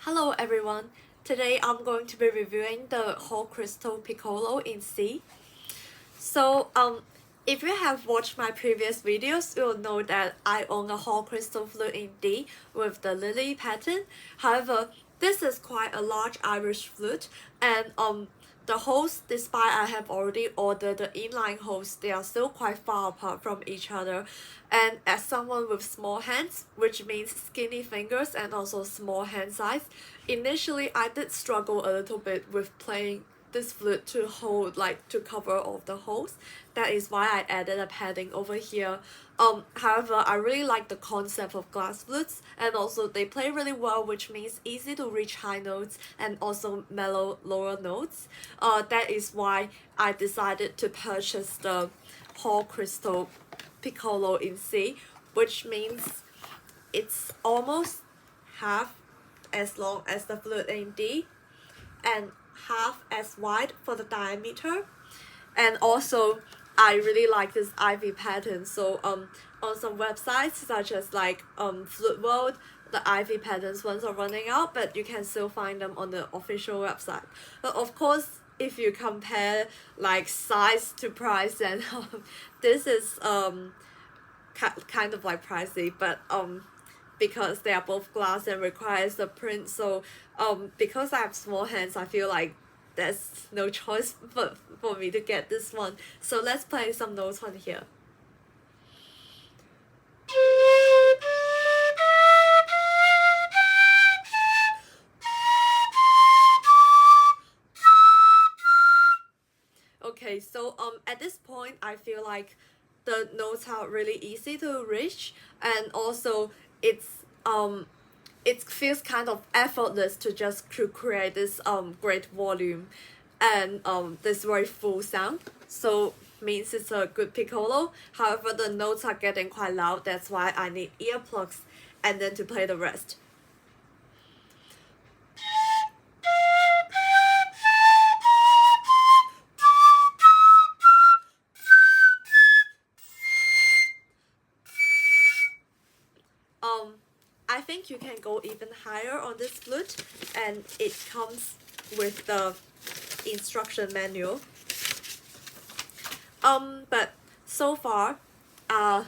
Hello everyone, today I'm going to be reviewing the Hall Crystal Piccolo in C. So if you have watched my previous videos, you'll know that I own a Hall Crystal Flute in D with the lily pattern. However, this is quite a large Irish flute, and the holes, despite I have already ordered the inline holes, they are still quite far apart from each other. And as someone with small hands, which means skinny fingers and also small hand size, initially I did struggle a little bit with playing this flute to hold, to cover all the holes. That is why I added a padding over here. However, I really like the concept of glass flutes, and also they play really well, which means easy to reach high notes and also mellow lower notes. That is why I decided to purchase the Hall Crystal Piccolo in C, which means it's almost half as long as the flute in D and half as wide for the diameter. And also I really like this ivy pattern, so on some websites such as Flute World, the ivy patterns ones are running out, but you can still find them on the official website. But of course, if you compare size to price, then this is kind of pricey, but because they are both glass and requires the print, so because I have small hands, I feel like there's no choice for me to get this one. So let's play some notes on here. Okay, so at this point I feel like the notes are really easy to reach, and also it feels kind of effortless to just create this great volume and this very full sound. So means it's a good piccolo. However, the notes are getting quite loud. That's why I need earplugs and then to play the rest. I think you can go even higher on this flute, and it comes with the instruction manual. But so far, I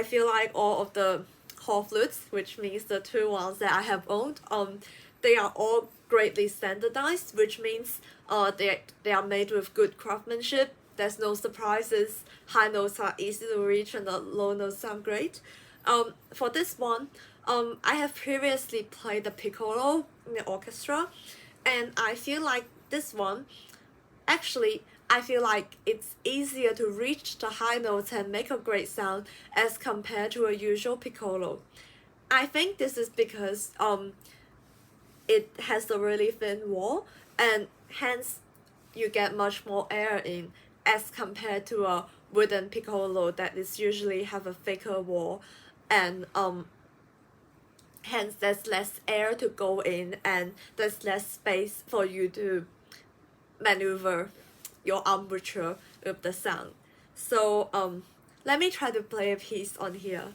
feel like all of the Hall flutes, which means the two ones that I have owned, they are all greatly standardized, which means they are made with good craftsmanship. There's no surprises. High notes are easy to reach, and the low notes sound great. For this one, I have previously played the piccolo in the orchestra, and I feel like this one, actually, I feel like it's easier to reach the high notes and make a great sound as compared to a usual piccolo. I think this is because it has a really thin wall, and hence you get much more air in as compared to a wooden piccolo that is usually have a thicker wall, and hence there's less air to go in and there's less space for you to maneuver your embouchure with the sound. So let me try to play a piece on here.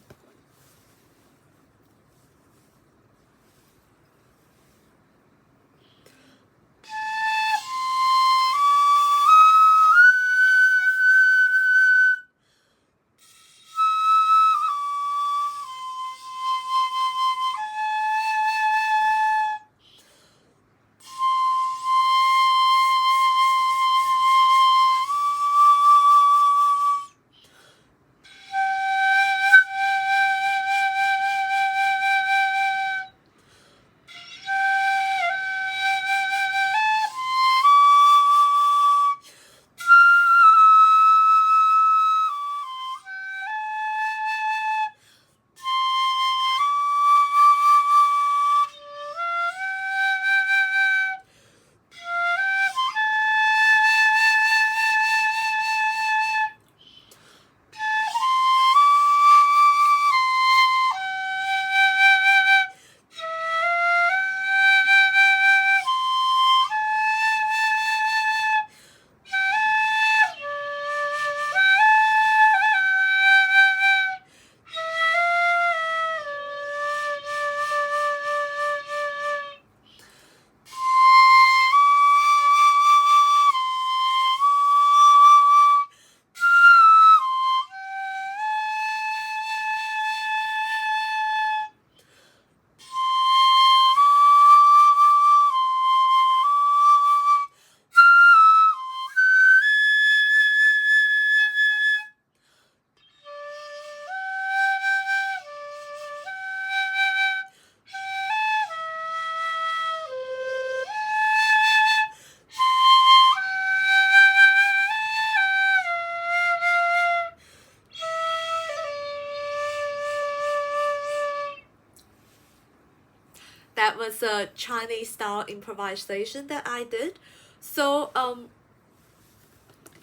was a Chinese style improvisation that I did. So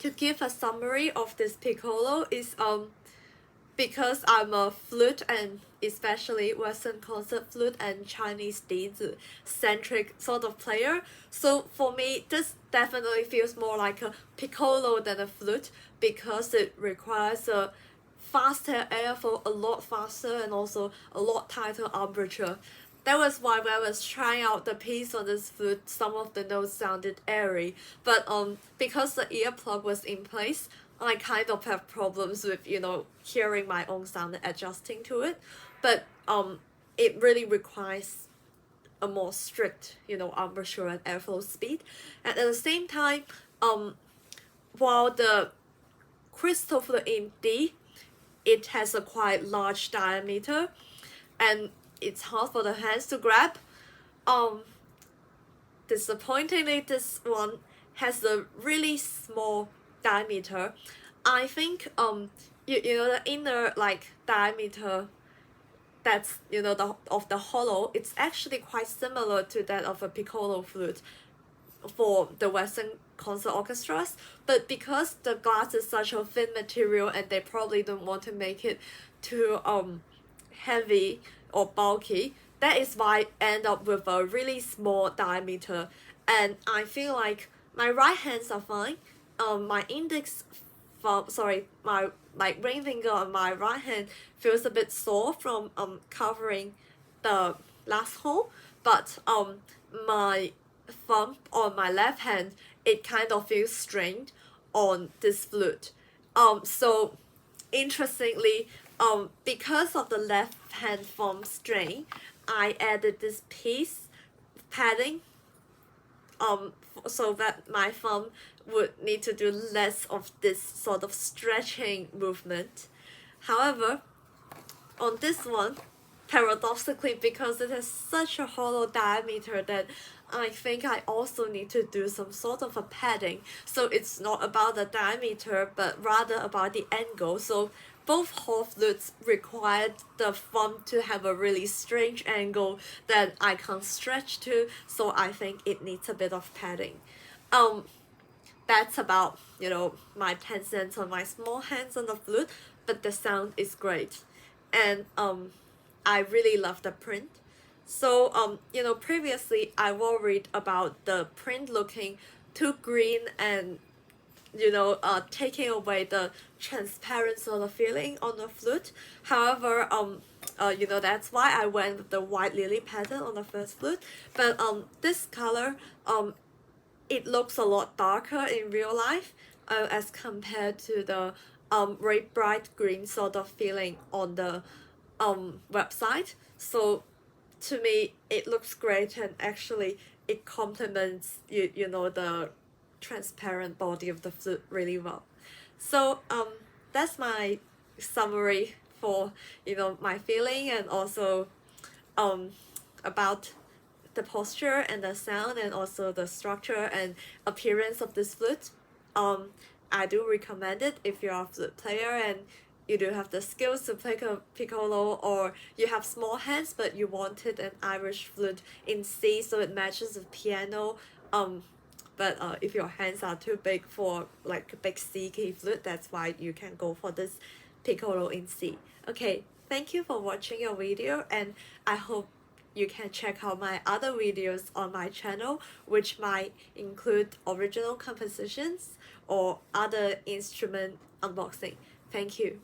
to give a summary of this piccolo is because I'm a flute and especially Western concert flute and Chinese笛子centric sort of player. So for me, this definitely feels more like a piccolo than a flute because it requires a faster airflow, a lot faster, and also a lot tighter embouchure. That was why when I was trying out the piece on this flute, some of the notes sounded airy. But because the earplug was in place, I kind of have problems with, you know, hearing my own sound and adjusting to it. But it really requires a more strict, you know, embouchure and airflow speed. And at the same time, while the crystal flute in D, it has a quite large diameter and it's hard for the hands to grab. Disappointingly, this one has a really small diameter. I think you know the inner like diameter that's, you know, of the hollow, it's actually quite similar to that of a piccolo flute for the Western concert orchestras, but because the glass is such a thin material and they probably don't want to make it too heavy or bulky, that is why I end up with a really small diameter. And I feel like my right hands are fine. My index my ring finger on my right hand feels a bit sore from covering the last hole, but my thumb on my left hand, it kind of feels strained on this flute. So interestingly, because of the left hand thumb strain, I added this piece padding so that my thumb would need to do less of this sort of stretching movement. However, on this one, paradoxically, because it has such a hollow diameter, that I think I also need to do some sort of a padding. So it's not about the diameter, but rather about the angle. So both Hall flutes required the thumb to have a really strange angle that I can't stretch to, so I think it needs a bit of padding. That's about, you know, my 10 cents on my small hands on the flute, but the sound is great. And I really love the print. So you know, previously I worried about the print looking too green and, you know, taking away the transparent sort of feeling on the flute. However, you know, that's why I went with the white lily pattern on the first flute. But this color, it looks a lot darker in real life as compared to the very bright green sort of feeling on the website. So to me, it looks great, and actually it complements you know, the transparent body of the flute really well. So that's my summary for, you know, my feeling, and also about the posture and the sound and also the structure and appearance of this flute. I do recommend it if you're a flute player and you do have the skills to play a piccolo, or you have small hands but you wanted an Irish flute in C so it matches the piano. But if your hands are too big for like a big C key flute, that's why you can go for this piccolo in C. Okay, thank you for watching your video, and I hope you can check out my other videos on my channel, which might include original compositions or other instrument unboxing. Thank you.